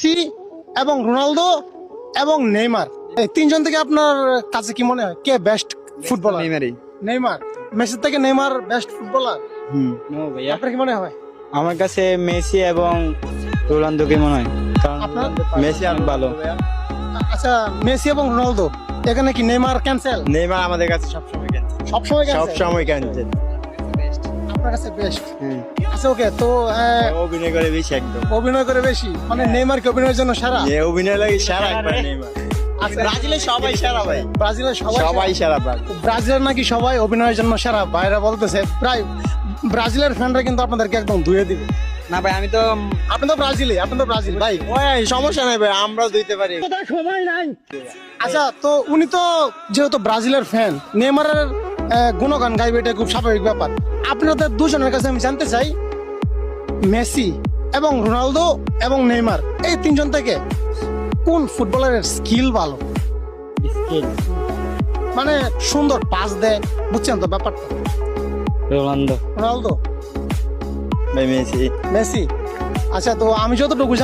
Messi এবং Ronaldo এবং Neymar, এই তিনজন থেকে আপনার কাছে কি মনে হয় কে বেস্ট ফুটবলার? নেইমারই। নেইমার। মেসির থেকে নেইমার বেস্ট ফুটবলার নো ভাইয়া, আপনার কি মনে হয়? আমার কাছে মেসি এবং রোনালদোকে মনে হয়, কারণ আপনার? মেসি অনেক ভালো। আচ্ছা, মেসি এবং রোনালদো, এখানে কি নেইমার ক্যান্সেল? নেইমার আমাদের কাছে সবসময় ক্যান্সেল, সবসময় ক্যান্সেল? সবসময় ক্যান্সেল। আপনার কাছে বেস্ট। আচ্ছা ওকে, তো অভিনয় করে বেশি একদম, অভিনয় করে বেশি, মানে নেইমার কি অভিনয়ের জন্য সেরা? যে অভিনয় লাগে সারা একবার নেইমার। আচ্ছা, ব্রাজিলের সবাই সারা ভাই, ব্রাজিলের সবাই সবাই সারা ব্রাজিল। ব্রাজিলের নাকি সবাই অভিনয়ের জন্য সেরা, বাইরে বলতেছে প্রায় ব্রাজিলের ফ্যানরা কিন্তু আপনাদেরকে একদম ধুয়ে দিবে। না ভাই, আমি তো আপনি তো ব্রাজিল ভাই। ওই সমস্যা নাই ভাই, আমরাও দিতে পারি। সময় নাই। আচ্ছা, তো উনি তো যেহেতু ব্রাজিলের ফ্যান, নেইমারের গুণগান গাইবে, এটা খুব স্বাভাবিক ব্যাপার। আপনাদের দুজনের কাছে আমি জানতে চাই, মেসি এবং রোনালদো এবং নেইমার, এই তিনজন থেকে কোন ফুটবলারের স্কিল ভালো? মানে সুন্দর পাস দেয়, বুঝছেন তো ব্যাপারটা? রোনালদো। রোনালদো, ভাই মেসি। মেসি। আচ্ছা, তো আমি যতটুকু